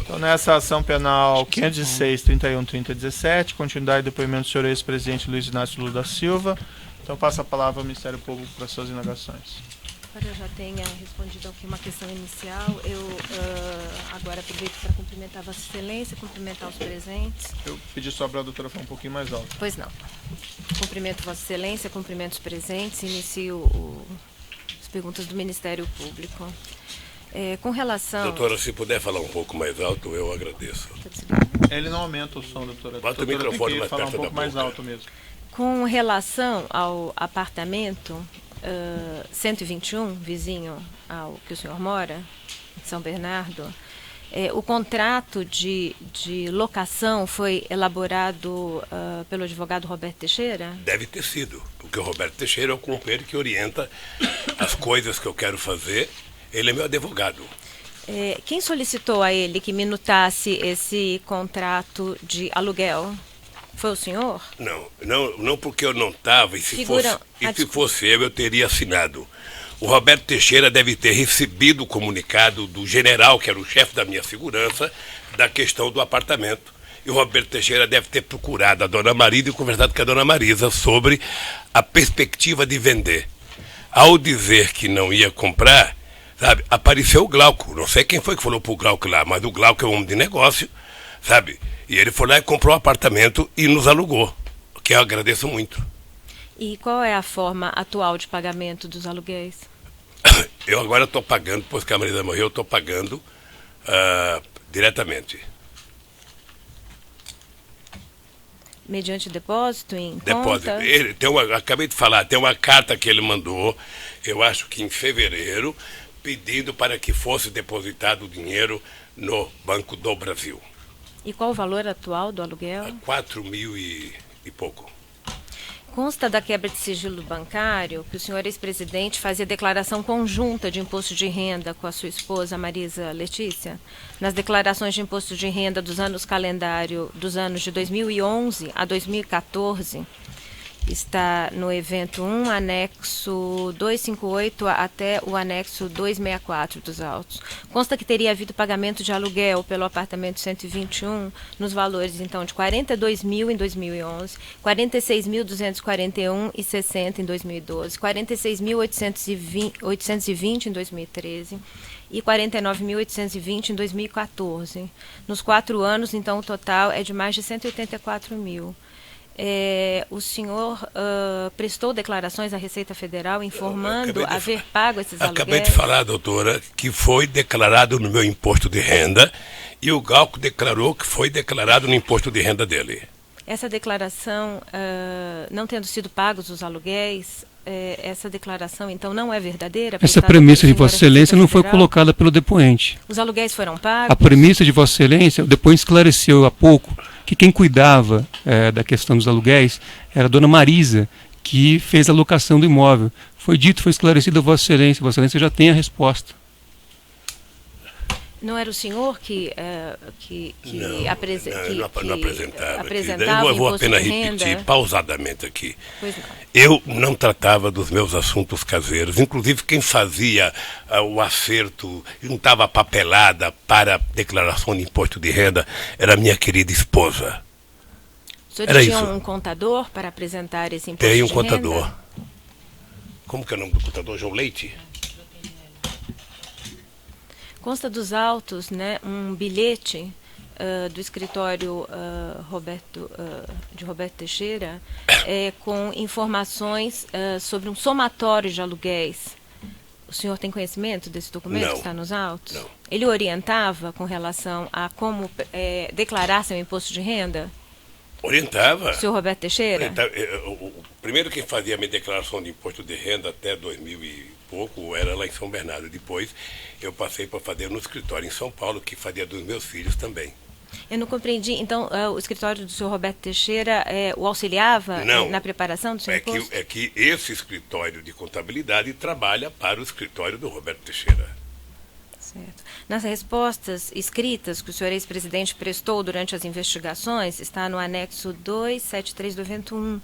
Então, nessa ação penal 506, 31, 30, 17, continuidade do depoimento do senhor ex-presidente Luiz Inácio Lula da Silva. Então, passo a palavra ao Ministério Público para suas indagações. Eu já tenha respondido aqui uma questão inicial. Eu agora aproveito para cumprimentar Vossa Excelência, cumprimentar os presentes. Eu pedi só para a doutora falar um pouquinho mais alto. Pois não. Cumprimento Vossa Excelência, cumprimento os presentes, inicio as perguntas do Ministério Público. Com relação... Doutora, se puder falar um pouco mais alto, eu agradeço. Ele não aumenta o som, doutora. Bota o microfone mais perto da boca. Falar um pouco mais alto mesmo. Com relação ao apartamento 121, vizinho ao que o senhor mora, São Bernardo, o contrato de locação foi elaborado pelo advogado Roberto Teixeira? Deve ter sido, porque o Roberto Teixeira é o companheiro que orienta as coisas que eu quero fazer. Ele é meu advogado. Quem solicitou a ele que minutasse esse contrato de aluguel? Foi o senhor? Não porque eu não estava, e se fosse eu teria assinado. O Roberto Teixeira deve ter recebido o comunicado do general, que era o chefe da minha segurança, da questão do apartamento. E o Roberto Teixeira deve ter procurado a dona Marisa e conversado com a dona Marisa sobre a perspectiva de vender. Ao dizer que não ia comprar, sabe, apareceu o Glauco. Não sei quem foi que falou pro Glauco lá, mas o Glauco é um homem de negócio, sabe? E ele foi lá e comprou um apartamento e nos alugou, que eu agradeço muito. E qual é a forma atual de pagamento dos aluguéis? Eu agora estou pagando, depois que a Marisa morreu, eu estou pagando diretamente. Mediante depósito em Depósito. Conta? Acabei de falar, tem uma carta que ele mandou, eu acho que em fevereiro, pedindo para que fosse depositado o dinheiro no Banco do Brasil. E qual o valor atual do aluguel? 4 mil e pouco. Consta da quebra de sigilo bancário que o senhor ex-presidente fazia declaração conjunta de imposto de renda com a sua esposa Marisa Letícia? Nas declarações de imposto de renda dos anos calendário dos anos de 2011 a 2014, está no evento 1, anexo 258 até o anexo 264 dos autos. Consta que teria havido pagamento de aluguel pelo apartamento 121 nos valores, então, de 42 mil em 2011, 46.241,60 em 2012, 46.820 em 2013 e 49.820 em 2014. Nos 4 anos, então, o total é de mais de 184 mil. O senhor prestou declarações à Receita Federal informando haver pago esses aluguéis? Acabei de falar, doutora, que foi declarado no meu imposto de renda e o Glauco declarou que foi declarado no imposto de renda dele. Essa declaração, não tendo sido pagos os aluguéis, essa declaração, então, não é verdadeira? Essa premissa de Vossa Excelência não foi colocada pelo depoente. Os aluguéis foram pagos? A premissa de Vossa Excelência, o depoente esclareceu há pouco que quem cuidava da questão dos aluguéis era a dona Marisa, que fez a locação do imóvel. Foi dito, foi esclarecido a Vossa Excelência já tem a resposta. Não era o senhor que apresentava o eu vou imposto apenas de renda? repetir pausadamente aqui. Pois não. Eu não tratava dos meus assuntos caseiros. Inclusive, quem fazia o acerto, juntava a papelada para a declaração de imposto de renda, era minha querida esposa. O senhor Era tinha isso. um contador para apresentar esse imposto de Tem um renda? contador. Como que é o nome do contador? João Leite? Consta dos autos, né, um bilhete do escritório de Roberto Teixeira com informações sobre um somatório de aluguéis. O senhor tem conhecimento desse documento Não. que está nos autos? Não. Ele orientava com relação a como declarar seu imposto de renda? Orientava. O senhor Roberto Teixeira? Primeiro quem fazia a minha declaração de imposto de renda até 2000 e pouco era lá em São Bernardo. Depois eu passei para fazer no escritório em São Paulo, que fazia dos meus filhos também. Eu não compreendi. Então, o escritório do senhor Roberto Teixeira o auxiliava na preparação do seu imposto? É que esse escritório de contabilidade trabalha para o escritório do Roberto Teixeira. Certo. Nas respostas escritas que o senhor ex-presidente prestou durante as investigações, está no anexo 273 do evento 1.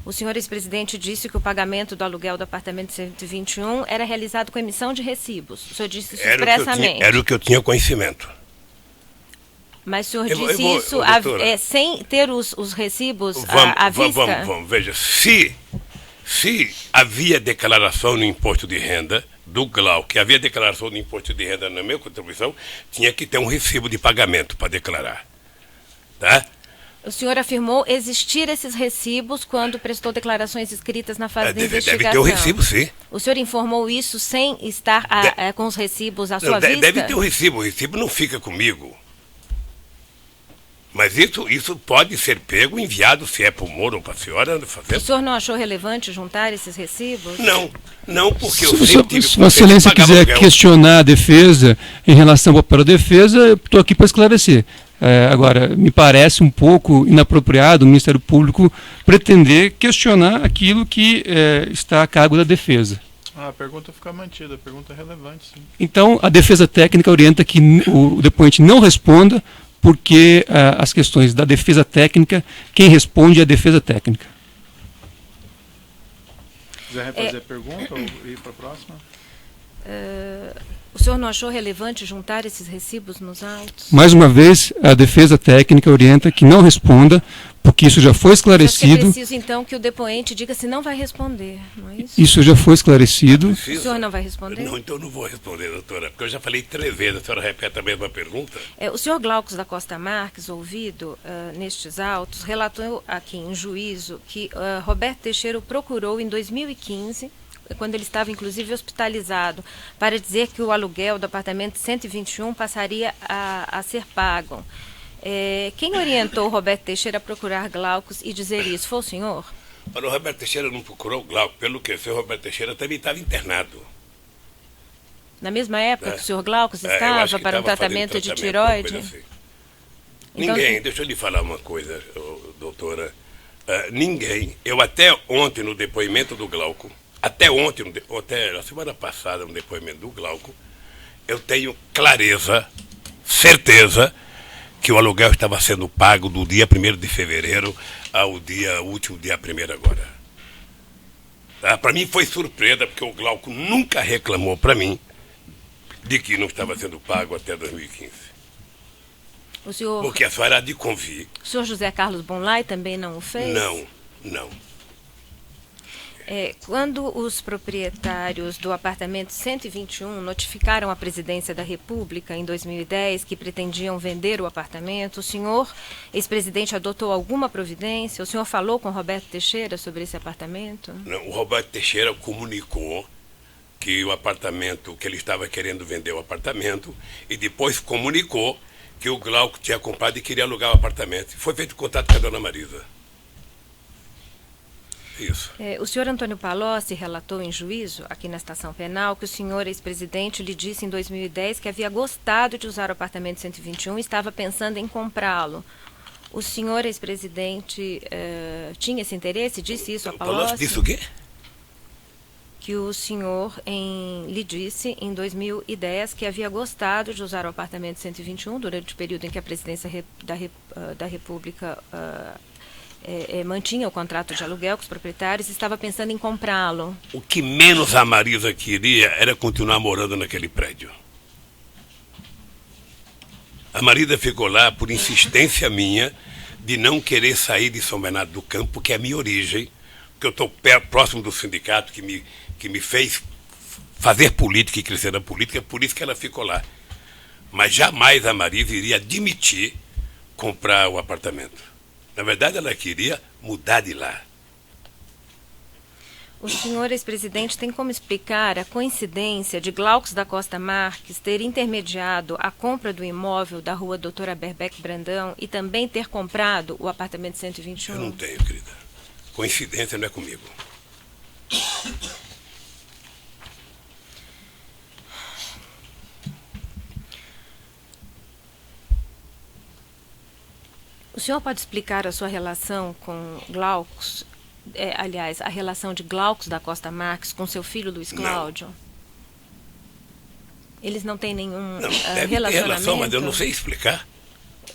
O senhor ex-presidente disse que o pagamento do aluguel do apartamento 121 era realizado com emissão de recibos. O senhor disse isso expressamente. Era o que eu tinha conhecimento. Mas o senhor disse isso sem ter os recibos à vista? Vamos, veja, se havia declaração no imposto de renda do Glauco, que havia declaração do imposto de renda na minha contribuição, tinha que ter um recibo de pagamento para declarar. Tá? O senhor afirmou existir esses recibos quando prestou declarações escritas na fase de investigação. Deve ter o recibo, sim. O senhor informou isso sem estar com os recibos à sua vista? Deve ter o recibo não fica comigo. Mas isso pode ser pego, enviado, se é para o Moro ou para a senhora. O senhor não achou relevante juntar esses recibos? Não, porque eu sempre tive... Se Vossa Excelência quiser questionar a defesa em relação ao papel da defesa, eu estou aqui para esclarecer. Agora, me parece um pouco inapropriado o Ministério Público pretender questionar aquilo que está a cargo da defesa. A pergunta fica mantida, a pergunta é relevante, sim. Então, a defesa técnica orienta que o depoente não responda, porque as questões da defesa técnica, quem responde é a defesa técnica. Quiser refazer a pergunta ou ir para a próxima? O senhor não achou relevante juntar esses recibos nos autos? Mais uma vez, a defesa técnica orienta que não responda, porque isso já foi esclarecido. É preciso, então, que o depoente diga se não vai responder, não é isso? Isso já foi esclarecido. O senhor não vai responder? Não, então eu não vou responder, doutora, porque eu já falei 3 vezes, a senhora repete a mesma pergunta. O senhor Glaucus da Costa Marques, ouvido nestes autos, relatou aqui em juízo que Roberto Teixeira o procurou em 2015, quando ele estava inclusive hospitalizado, para dizer que o aluguel do apartamento 121 passaria a ser pago. Quem orientou o Roberto Teixeira a procurar Glaucus e dizer isso? Foi o senhor? Mas o Roberto Teixeira não procurou o Glauco, pelo que o senhor Roberto Teixeira também estava internado. Na mesma época que o senhor Glaucus estava para um tratamento de tireoide? Assim. Então, deixa eu lhe falar uma coisa, doutora. Ninguém, eu até ontem no depoimento do Glauco, até a semana passada no depoimento do Glauco, eu tenho clareza, certeza, que o aluguel estava sendo pago do dia 1º de fevereiro ao último dia 1º agora. Tá? Para mim foi surpresa, porque o Glauco nunca reclamou para mim de que não estava sendo pago até 2015. Porque a senhora há de convir. O senhor José Carlos Bonlai também não o fez? Não. Quando os proprietários do apartamento 121 notificaram a Presidência da República em 2010 que pretendiam vender o apartamento, o senhor, ex-presidente, adotou alguma providência? O senhor falou com Roberto Teixeira sobre esse apartamento? Não, o Roberto Teixeira comunicou que o apartamento, que ele estava querendo vender o apartamento, e depois comunicou que o Glauco tinha comprado e queria alugar o apartamento. Foi feito contato com a dona Marisa. Isso. O senhor Antônio Palocci relatou em juízo, aqui na estação penal, que o senhor ex-presidente lhe disse em 2010 que havia gostado de usar o apartamento 121 e estava pensando em comprá-lo. O senhor ex-presidente tinha esse interesse? Disse isso a Palocci? Palocci disse o quê? Que o senhor lhe disse em 2010 que havia gostado de usar o apartamento 121 durante o período em que a presidência da República mantinha o contrato de aluguel com os proprietários e estava pensando em comprá-lo. O que menos a Marisa queria era continuar morando naquele prédio. A Marisa ficou lá por insistência minha de não querer sair de São Bernardo do Campo, que é a minha origem, que eu estou próximo do sindicato que me fez fazer política e crescer na política, por isso que ela ficou lá. Mas jamais a Marisa iria admitir comprar o apartamento. Na verdade, ela queria mudar de lá. O senhor ex-presidente tem como explicar a coincidência de Glaucus da Costa Marques ter intermediado a compra do imóvel da rua Doutora Berbeck Brandão e também ter comprado o apartamento 121? Eu não tenho, querida. Coincidência não é comigo. O senhor pode explicar a sua relação com Glaucus, aliás, a relação de Glaucus da Costa Marques com seu filho Luiz Cláudio? Não. Eles não têm nenhum relacionamento? Ter relação, mas eu não sei explicar.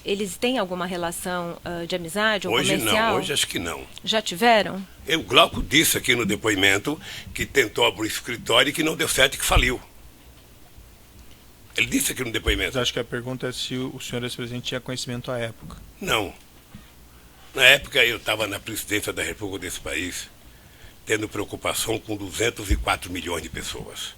Eles têm alguma relação de amizade ou hoje comercial? Não, hoje acho que não. Já tiveram? O Glauco disse aqui no depoimento que tentou abrir o escritório e que não deu certo e que faliu. Ele disse aqui no depoimento. Mas acho que a pergunta é se o senhor ex-presidente tinha conhecimento à época. Não. Na época eu estava na presidência da República desse país, tendo preocupação com 204 milhões de pessoas.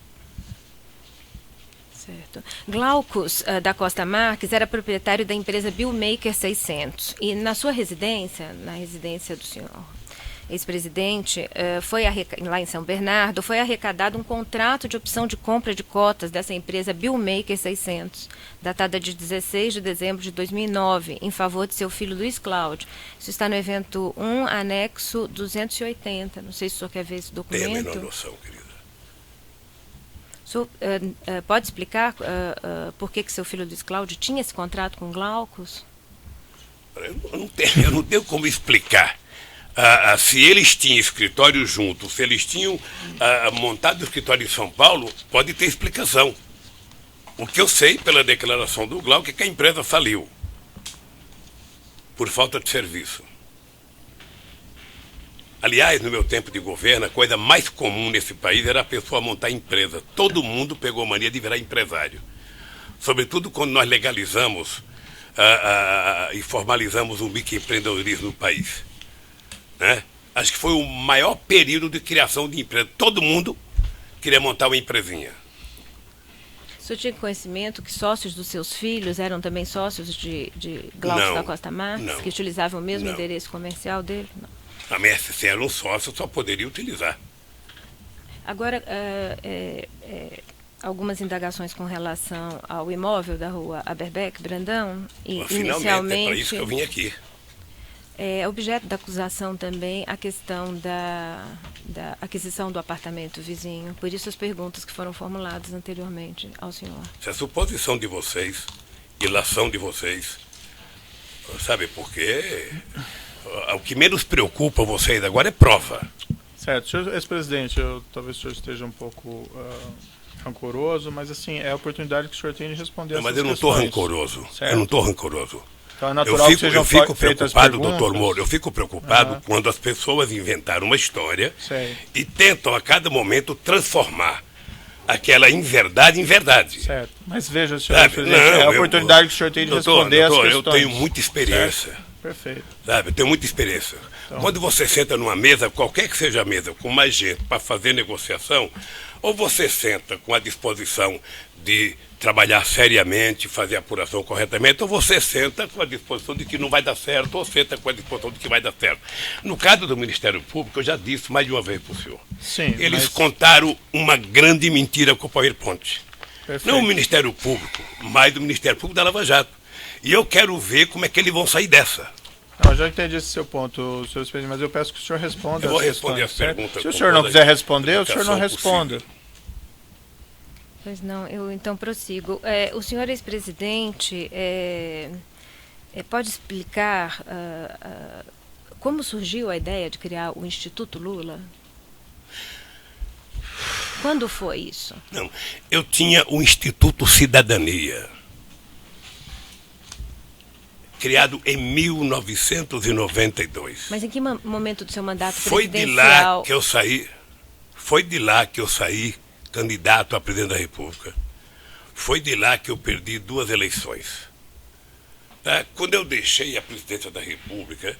Certo. Glaucus da Costa Marques era proprietário da empresa Billmaker 600 e na sua residência, na residência do senhor ex-presidente, lá em São Bernardo, foi arrecadado um contrato de opção de compra de cotas dessa empresa Billmaker 600, datada de 16 de dezembro de 2009, em favor de seu filho Luiz Cláudio. Isso está no evento 1, anexo 280. Não sei se o senhor quer ver esse documento. Tenho a menor noção, querida. O senhor pode explicar por que seu filho Luiz Cláudio tinha esse contrato com Glaucus? Eu não tenho como explicar. Se eles tinham escritório juntos, se eles tinham montado o escritório em São Paulo, pode ter explicação. O que eu sei pela declaração do Glauco é que a empresa faliu por falta de serviço. Aliás, no meu tempo de governo, a coisa mais comum nesse país era a pessoa montar empresa. Todo mundo pegou mania de virar empresário. Sobretudo quando nós legalizamos e formalizamos o microempreendedorismo no país. Né? Acho que foi o maior período de criação de empresa. Todo mundo queria montar uma empresinha. O senhor tinha conhecimento que sócios dos seus filhos eram também sócios de Glaucus da Costa Marques, não, que utilizavam o mesmo não. endereço comercial dele? Não. A MSC era um sócio, só poderia utilizar. Agora, algumas indagações com relação ao imóvel da rua Aberbeck, Brandão, e Finalmente, inicialmente... é para isso que eu vim aqui. É objeto da acusação também a questão da aquisição do apartamento vizinho. Por isso as perguntas que foram formuladas anteriormente ao senhor. Se a suposição de vocês, ilação de vocês, sabe por quê? O que menos preocupa vocês agora é prova. Certo. Senhor ex-presidente, talvez o senhor esteja um pouco rancoroso, mas assim, é a oportunidade que o senhor tem de responder essas Mas eu não questões. estou rancoroso. Certo. Eu não estou rancoroso. Então é natural que sejam eu fico feitas preocupado, perguntas. doutor Moro, eu fico preocupado quando as pessoas inventaram uma história Sei. e tentam a cada momento transformar aquela inverdade em verdade. Certo. Mas veja, senhor Sabe? ex-presidente, é a oportunidade que o senhor tem de responder as questões. Eu tenho muita experiência. Certo. Perfeito. Sabe? Eu tenho muita experiência. Então, quando você senta numa mesa, qualquer que seja a mesa, com mais gente para fazer negociação, ou você senta com a disposição de trabalhar seriamente, fazer a apuração corretamente, ou você senta com a disposição de que não vai dar certo, ou senta com a disposição de que vai dar certo. No caso do Ministério Público, eu já disse mais de uma vez para o senhor. Sim, Eles contaram uma grande mentira com o PowerPoint. Perfeito. Não o Ministério Público, mas o Ministério Público da Lava Jato. E eu quero ver como é que eles vão sair dessa. Não, eu já entendi esse seu ponto, senhor ex-presidente, mas eu peço que o senhor responda Eu vou as responder questões, as certo? perguntas Se o com senhor não toda quiser responder, o senhor não educação responda. possível. Pois não, eu então prossigo. O senhor ex-presidente pode explicar como surgiu a ideia de criar o Instituto Lula? Quando foi isso? Não, eu tinha o Instituto Cidadania, criado em 1992. Mas em que momento do seu mandato Foi de presidencial? lá que eu saí. Foi de lá que eu saí candidato a presidente da República. Foi de lá que eu perdi 2 eleições. Tá? Quando eu deixei a presidência da República,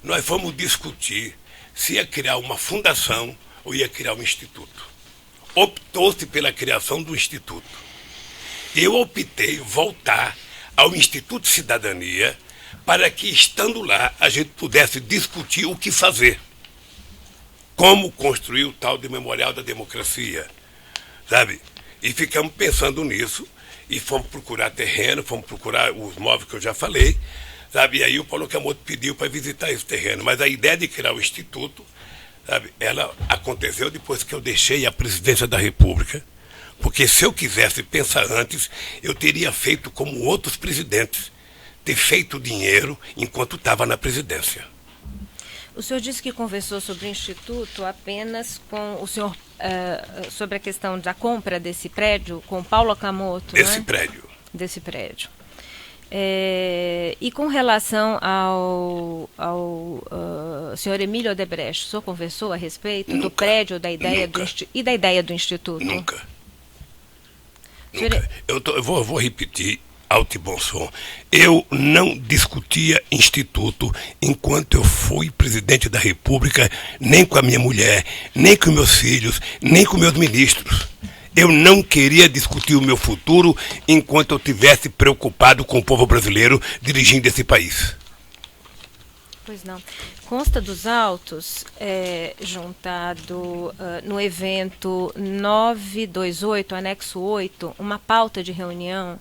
nós fomos discutir se ia criar uma fundação ou ia criar um instituto. Optou-se pela criação do instituto. Eu optei voltar ao Instituto Cidadania para que, estando lá, a gente pudesse discutir o que fazer. Como construir o tal de Memorial da Democracia, sabe? E ficamos pensando nisso e fomos procurar terreno, fomos procurar os móveis que eu já falei, sabe? E aí o Paulo Camoto pediu para visitar esse terreno. Mas a ideia de criar o Instituto, sabe, ela aconteceu depois que eu deixei a presidência da República, porque se eu quisesse pensar antes, eu teria feito como outros presidentes, ter feito dinheiro enquanto estava na presidência. O senhor disse que conversou sobre o Instituto apenas com o senhor, sobre a questão da compra desse prédio, com Paulo Camoto, Desse né? prédio. Desse prédio. E com relação ao senhor Emílio Odebrecht, o senhor conversou a respeito do prédio, da ideia Nunca. e da ideia do Instituto? Nunca. Eu vou repetir alto e bom som. Eu não discutia instituto enquanto eu fui presidente da República, nem com a minha mulher, nem com meus filhos, nem com meus ministros. Eu não queria discutir o meu futuro enquanto eu estivesse preocupado com o povo brasileiro dirigindo esse país. Pois não. Consta dos autos, juntado no evento 928, anexo 8, uma pauta de reunião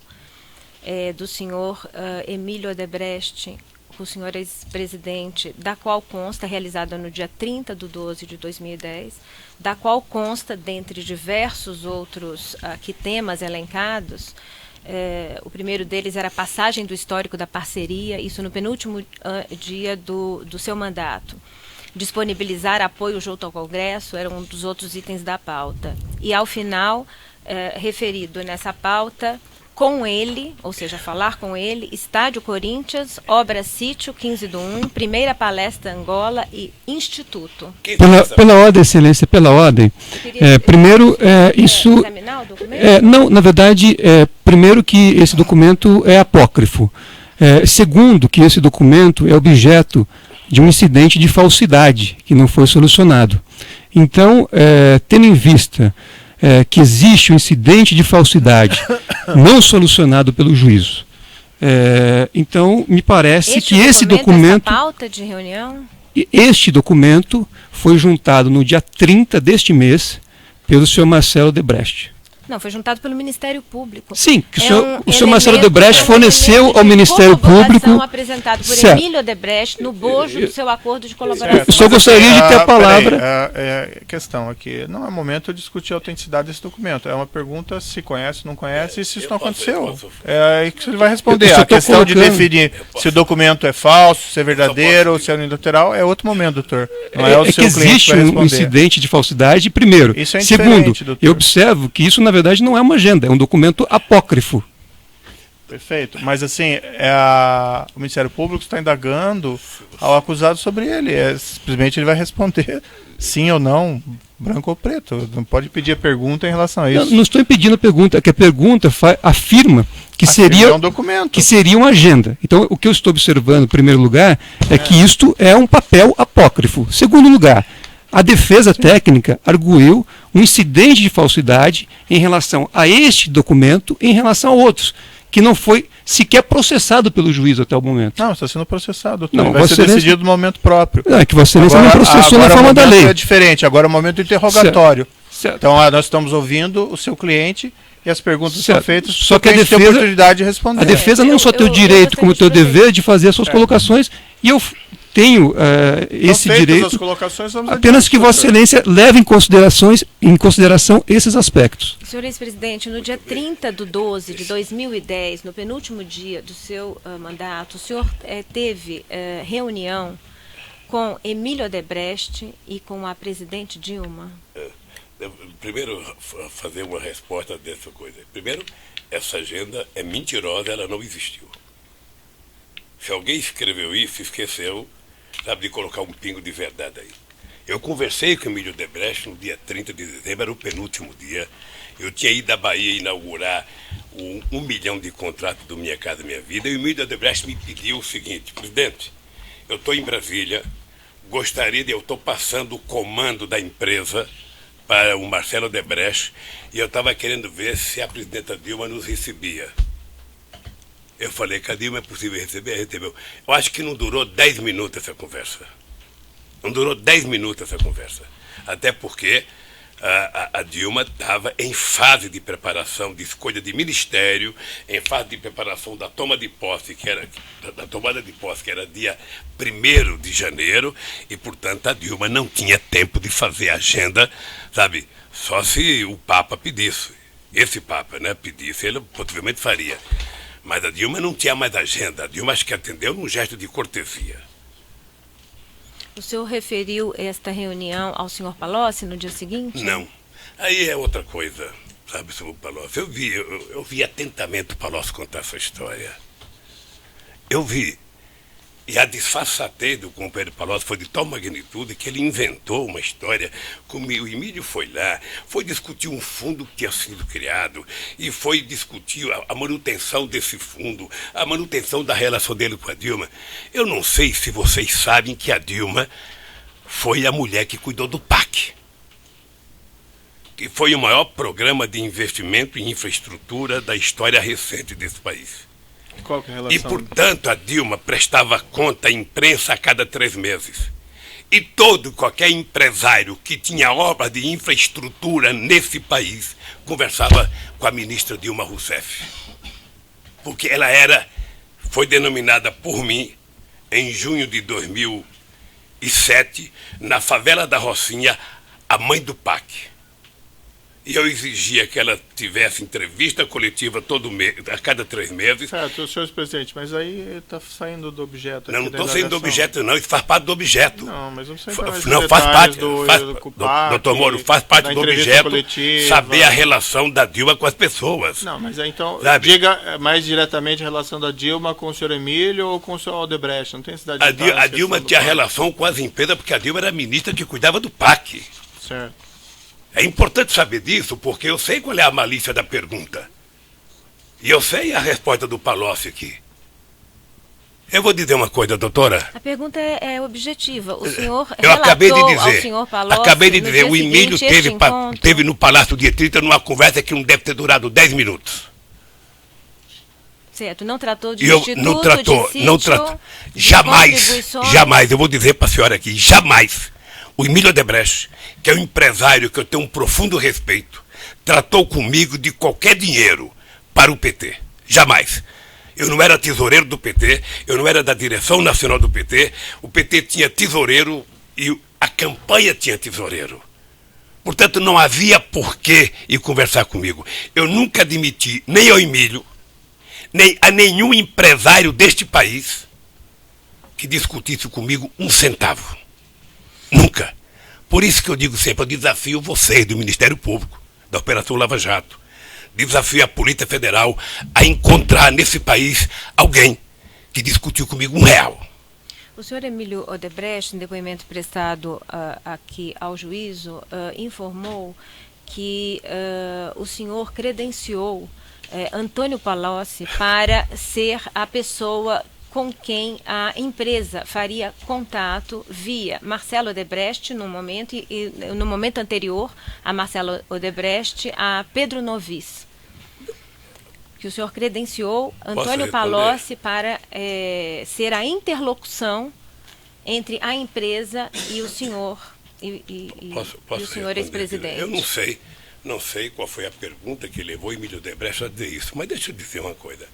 do senhor Emílio Odebrecht, o senhor ex-presidente, da qual consta, realizada no dia 30/12/2010, da qual consta, dentre diversos outros temas elencados, o primeiro deles era a passagem do histórico da parceria, isso no penúltimo dia do seu mandato. Disponibilizar apoio junto ao Congresso era um dos outros itens da pauta. E, ao final, referido nessa pauta, com ele, ou seja, falar com ele, Estádio Corinthians, Obra Sítio, 15/1, Primeira Palestra Angola e Instituto. Pela ordem, excelência, pela ordem. Primeiro, isso... examinar o documento? Não, na verdade, primeiro que esse documento é apócrifo. Segundo, que esse documento é objeto de um incidente de falsidade que não foi solucionado. Então, tendo em vista que existe um incidente de falsidade não solucionado pelo juízo. Então, me parece que esse documento... Essa pauta de reunião? Este documento foi juntado no dia 30 deste mês pelo senhor Marcelo Odebrecht. Não, foi juntado pelo Ministério Público. Sim, que o senhor Marcelo Odebrecht forneceu ao Ministério Público... apresentado por Emílio Odebrecht no bojo do seu acordo de colaboração. Eu só gostaria de ter a palavra... A questão aqui, não é momento de discutir a autenticidade desse documento. É uma pergunta se conhece, não conhece, e se isso não aconteceu. É aí que ele vai responder. A questão de definir se o documento é falso, se é verdadeiro, se é unilateral, é outro momento, doutor. Não é o seu que cliente que vai responder. Existe um incidente de falsidade, primeiro. Isso é Segundo, doutor. eu observo que isso, na verdade, não é uma agenda, é um documento apócrifo. Perfeito. Mas, assim, o Ministério Público está indagando ao acusado sobre ele. Simplesmente ele vai responder sim ou não, branco ou preto. Não pode pedir a pergunta em relação a isso. Não estou impedindo a pergunta, é que a pergunta afirma que seria um documento. Que seria uma agenda. Então, o que eu estou observando, em primeiro lugar, é que isto é um papel apócrifo. Segundo lugar, a defesa técnica arguiu um incidente de falsidade em relação a este documento e em relação a outros, que não foi sequer processado pelo juiz até o momento. Não, está sendo processado, doutor. Não, vai ser decidido no momento próprio. Não, é que Vossa Excelência não processou na forma da lei. É diferente, agora é o momento do interrogatório. Certo. Então, nós estamos ouvindo o seu cliente e as perguntas são feitas, só que a defesa tem a oportunidade de responder. A defesa não só tem o direito, como tem o dever de fazer as suas colocações, e eu tenho esse direito, apenas que Vossa Excelência leve em consideração esses aspectos. Senhor ex-presidente, no dia 30/12/2010, no penúltimo dia do seu mandato, o senhor teve reunião com Emílio Odebrecht e com a presidente Dilma? Primeiro, fazer uma resposta dessa coisa. Primeiro, essa agenda é mentirosa, ela não existiu. Se alguém escreveu isso, esqueceu, sabe, de colocar um pingo de verdade aí. Eu conversei com o Emílio Odebrecht no dia 30 de dezembro, era o penúltimo dia. Eu tinha ido à Bahia inaugurar o 1 milhão de contratos do Minha Casa Minha Vida, e o Emílio Odebrecht me pediu o seguinte: presidente, eu estou em Brasília, eu estou passando o comando da empresa para o Marcelo Odebrecht, e eu estava querendo ver se a presidenta Dilma nos recebia. Eu falei, que a Dilma é possível receber? Recebeu. Eu acho que não durou 10 minutos essa conversa. Não durou 10 minutos essa conversa. Até porque a Dilma estava em fase de preparação, de escolha de ministério, em fase de preparação da tomada de posse, que era dia 1º de janeiro, e, portanto, a Dilma não tinha tempo de fazer agenda, sabe, só se o Papa pedisse. Esse Papa, né, pedisse, ele possivelmente faria. Mas a Dilma não tinha mais agenda. A Dilma acho que atendeu num gesto de cortesia. O senhor referiu esta reunião ao senhor Palocci no dia seguinte? Não. Aí é outra coisa, sabe, senhor Palocci. Eu vi atentamente o Palocci contar essa história. Eu vi E a disfarçatez do companheiro Palocci foi de tal magnitude que ele inventou uma história, como o Emílio foi lá, foi discutir um fundo que tinha sido criado e foi discutir a manutenção desse fundo, a manutenção da relação dele com a Dilma. Eu não sei se vocês sabem que a Dilma foi a mulher que cuidou do PAC, que foi o maior programa de investimento em infraestrutura da história recente desse país. Qual que é a relação? E, portanto, a Dilma prestava conta à imprensa a cada 3 meses. E qualquer empresário que tinha obra de infraestrutura nesse país conversava com a ministra Dilma Rousseff. Porque ela foi denominada por mim, em junho de 2007, na favela da Rocinha, a mãe do PAC. E eu exigia que ela tivesse entrevista coletiva a cada 3 meses. Certo, senhor presidente, mas aí está saindo do objeto. Não estou saindo do objeto, não. Isso faz parte do objeto. Não, mas não sei não faz parte. Doutor Moro, faz parte do objeto coletiva, saber a relação da Dilma com as pessoas. Não, mas então, diga mais diretamente a relação da Dilma com o senhor Emílio ou com o senhor Odebrecht. Não tem cidade de a Dilma tinha relação com as empresas, porque a Dilma era a ministra que cuidava do PAC. Certo. É importante saber disso, porque eu sei qual é a malícia da pergunta. E eu sei a resposta do Palocci aqui. Eu vou dizer uma coisa, doutora. A pergunta é objetiva. O senhor eu acabei de dizer, ao senhor Palocci, acabei de dizer, o Emílio teve no Palácio de Etrita numa conversa que não deve ter durado 10 minutos. Certo, não tratou de instituto, não tratou, de sítio, não tratou. Jamais, eu vou dizer para a senhora aqui, jamais. O Emílio Odebrecht, que é um empresário que eu tenho um profundo respeito, tratou comigo de qualquer dinheiro para o PT. Jamais. Eu não era tesoureiro do PT, eu não era da direção nacional do PT, o PT tinha tesoureiro e a campanha tinha tesoureiro. Portanto, não havia porquê ir conversar comigo. Eu nunca admiti, nem ao Emílio, nem a nenhum empresário deste país que discutisse comigo um centavo. Nunca. Por isso que eu digo sempre, eu desafio vocês do Ministério Público, da Operação Lava Jato, desafio a Polícia Federal a encontrar nesse país alguém que discutiu comigo R$1. O senhor Emílio Odebrecht, em depoimento prestado aqui ao juízo, informou que o senhor credenciou Antônio Palocci para ser a pessoa com quem a empresa faria contato via Marcelo Odebrecht no momento e no momento anterior a Marcelo Odebrecht, a Pedro Novis. Que o senhor credenciou Antônio Palocci para ser a interlocução entre a empresa e o senhor e o senhor ex-presidente. Eu não sei qual foi a pergunta que levou Emílio Odebrecht a dizer isso, mas deixa eu dizer uma coisa.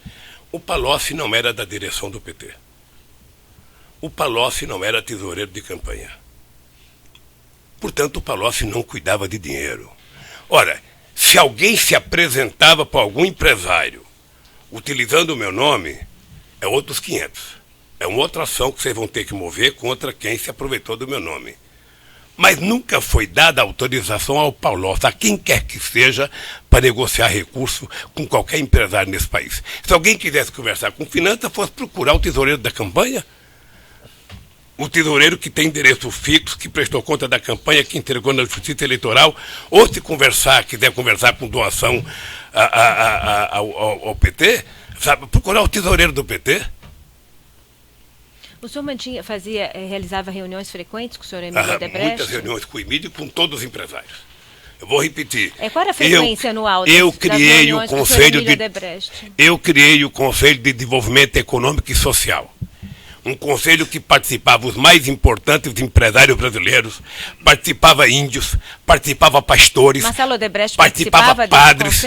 O Palocci não era da direção do PT. O Palocci não era tesoureiro de campanha. Portanto, o Palocci não cuidava de dinheiro. Ora, se alguém se apresentava para algum empresário utilizando o meu nome, é outros 500. É uma outra ação que vocês vão ter que mover contra quem se aproveitou do meu nome. Mas nunca foi dada autorização ao Palocci, a quem quer que seja, para negociar recurso com qualquer empresário nesse país. Se alguém quisesse conversar com finanças, fosse procurar o tesoureiro da campanha, o tesoureiro que tem endereço fixo, que prestou conta da campanha, que entregou na Justiça Eleitoral, ou se quiser conversar com doação ao PT, sabe, procurar o tesoureiro do PT. O senhor realizava reuniões frequentes com o senhor Emílio Odebrecht? Muitas reuniões com o Emílio e com todos os empresários. Eu vou repetir. Qual era a frequência anual das reuniões com o senhor Emílio Odebrecht? Eu criei o Conselho de Desenvolvimento Econômico e Social. Um conselho que participava os mais importantes empresários brasileiros, participava índios, participava pastores, Marcelo Odebrecht participava padres,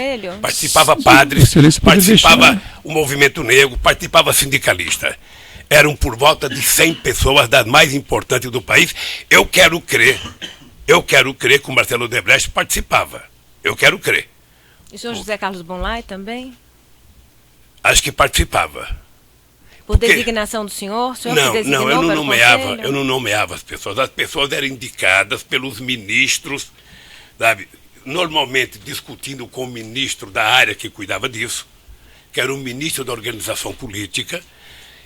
participava o movimento negro, participava sindicalista. Eram por volta de 100 pessoas das mais importantes do país. Eu quero crer que o Marcelo Odebrecht participava. Eu quero crer. E o senhor José Carlos Bonlai também? Acho que participava. Por designação do senhor? O senhor não, eu não nomeava as pessoas. As pessoas eram indicadas pelos ministros, sabe? Normalmente discutindo com o ministro da área que cuidava disso, que era o ministro da organização política,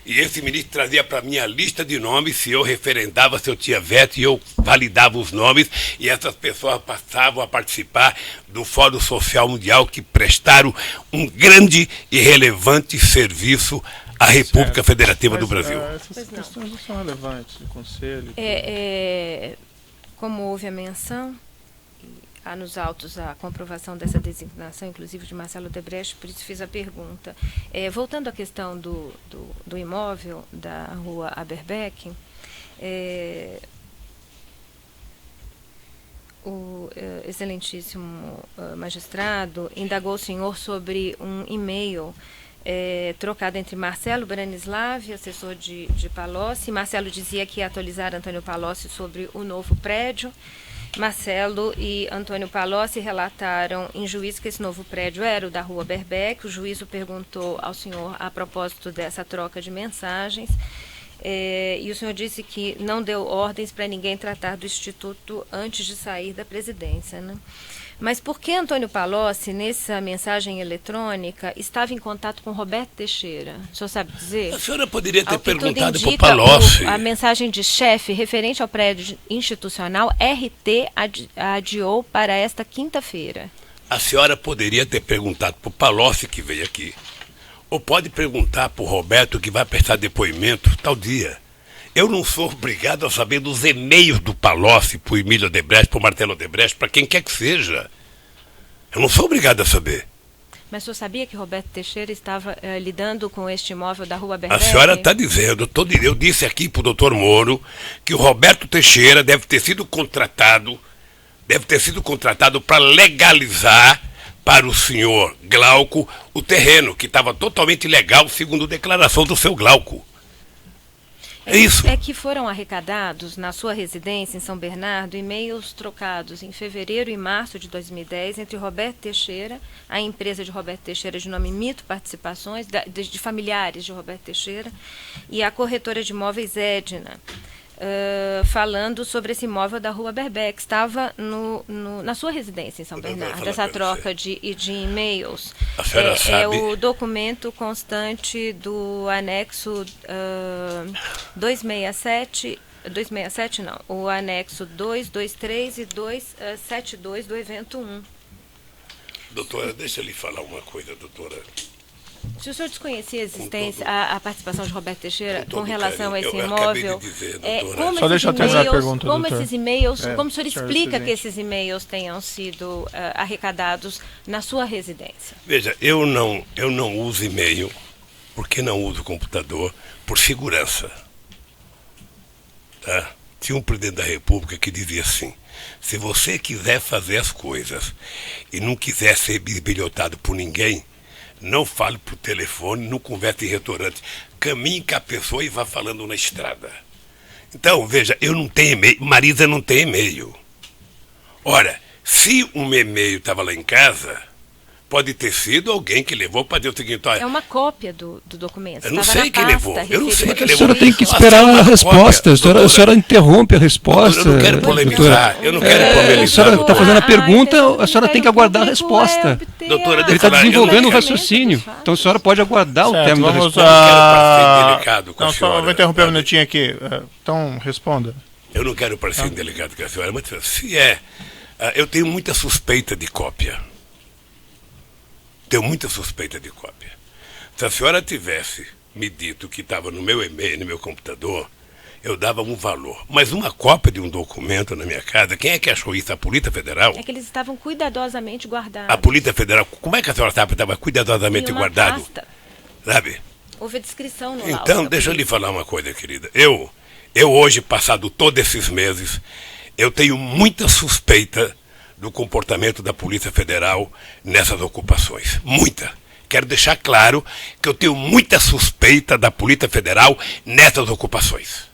E esse ministro trazia para mim a lista de nomes, se eu referendava, se eu tinha veto, e eu validava os nomes, e essas pessoas passavam a participar do Fórum Social Mundial, que prestaram um grande e relevante serviço à República Federativa do Brasil. Essas questões não são relevantes, o Conselho. Como houve a menção, há nos autos a comprovação dessa designação, inclusive de Marcelo Odebrecht, por isso fiz a pergunta. Voltando à questão do imóvel da rua Aberbeck, o excelentíssimo magistrado indagou o senhor sobre um e-mail trocado entre Marcelo Branislav, assessor de Palocci. Marcelo dizia que ia atualizar Antônio Palocci sobre o novo prédio. Marcelo e Antônio Palocci relataram em juízo que esse novo prédio era o da rua Aberbeck. O juízo perguntou ao senhor a propósito dessa troca de mensagens e o senhor disse que não deu ordens para ninguém tratar do Instituto antes de sair da presidência, né? Mas por que Antônio Palocci, nessa mensagem eletrônica, estava em contato com Roberto Teixeira? O senhor sabe dizer? A senhora poderia ter perguntado para o Palocci. A mensagem de chefe referente ao prédio institucional, RT adiou para esta quinta-feira. A senhora poderia ter perguntado para o Palocci, que veio aqui, ou pode perguntar para o Roberto, que vai prestar depoimento tal dia. Eu não sou obrigado a saber dos e-mails do Palocci para o Emílio Odebrecht, para o Marcelo Odebrecht, para quem quer que seja. Eu não sou obrigado a saber. Mas o senhor sabia que Roberto Teixeira estava lidando com este imóvel da rua Aberbeck? A senhora está dizendo, eu disse aqui para o doutor Moro que o Roberto Teixeira deve ter sido contratado para legalizar para o senhor Glauco o terreno, que estava totalmente legal, segundo a declaração do seu Glauco. É isso. É que foram arrecadados na sua residência em São Bernardo e-mails trocados em fevereiro e março de 2010 entre Roberto Teixeira, a empresa de Roberto Teixeira de nome Mito Participações, de familiares de Roberto Teixeira, e a corretora de imóveis Edna, falando sobre esse imóvel da rua Aberbeck. Estava na sua residência em São Bernardo, essa troca de e-mails. A senhora sabe. É o documento constante do anexo 267 não, o anexo 223 e 272 do evento 1. Doutora, deixa eu lhe falar uma coisa, doutora. Se o senhor desconhecia a existência, a participação de Roberto Teixeira com relação a esse imóvel, só deixa eu terminar a pergunta, como doutor. esses e-mails, como o senhor explica que esses e-mails tenham sido arrecadados na sua residência? Veja, eu não uso e-mail, porque não uso computador, por segurança. Tá? Tinha um presidente da República que dizia assim: se você quiser fazer as coisas e não quiser ser bisbilhotado por ninguém, não fale por telefone, não converse em restaurante. Caminhe com a pessoa e vá falando na estrada. Então, veja, eu não tenho e-mail, Marisa não tem e-mail. Ora, se um e-mail estava lá em casa, pode ter sido alguém que levou para dizer o seguinte: olha, é uma cópia do documento. Eu não sei quem levou. Eu não sei quem levou. A senhora tem que esperar a resposta. A senhora interrompe a resposta. Eu não quero polemizar. Eu não quero polemizar. A senhora está fazendo a pergunta, a senhora tem que aguardar a resposta. Doutora, ele está desenvolvendo um raciocínio. Então a senhora pode aguardar o termo da resposta. Eu não quero parecer delicado com a senhora. Só vou interromper um minutinho aqui. Então, responda. Eu não quero parecer indelicado com a senhora, mas se eu tenho muita suspeita de cópia. Tenho muita suspeita de cópia. Se a senhora tivesse me dito que estava no meu e-mail, no meu computador, eu dava um valor. Mas uma cópia de um documento na minha casa, quem é que achou isso? A Polícia Federal? É que eles estavam cuidadosamente guardados. A Polícia Federal, como é que a senhora sabe que estava cuidadosamente guardado? Pasta. Sabe? Houve a descrição no Então, deixa eu lhe falar uma coisa, querida. Eu hoje, passado todos esses meses, eu tenho muita suspeita do comportamento da Polícia Federal nessas ocupações. Muita. Quero deixar claro que eu tenho muita suspeita da Polícia Federal nessas ocupações.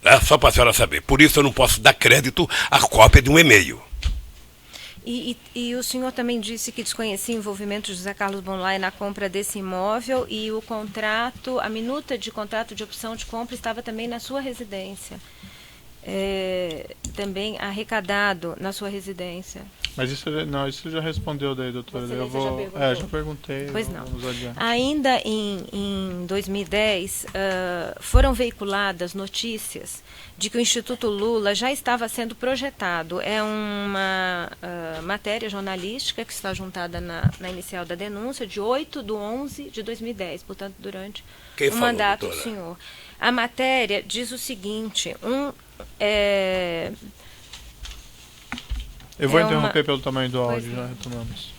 Tá? Só para a senhora saber. Por isso eu não posso dar crédito à cópia de um e-mail. E o senhor também disse que desconhecia o envolvimento de José Carlos Bonlai na compra desse imóvel e o contrato, a minuta de contrato de opção de compra estava também na sua residência. também arrecadado na sua residência? Mas isso já respondeu daí, doutora. Já perguntei. Pois não. Ainda em 2010, foram veiculadas notícias de que o Instituto Lula já estava sendo projetado. É uma matéria jornalística que está juntada na inicial da denúncia, de 8/11/2010, portanto, durante o mandato do senhor. A matéria diz o seguinte, eu vou interromper pelo tamanho do áudio, já retomamos.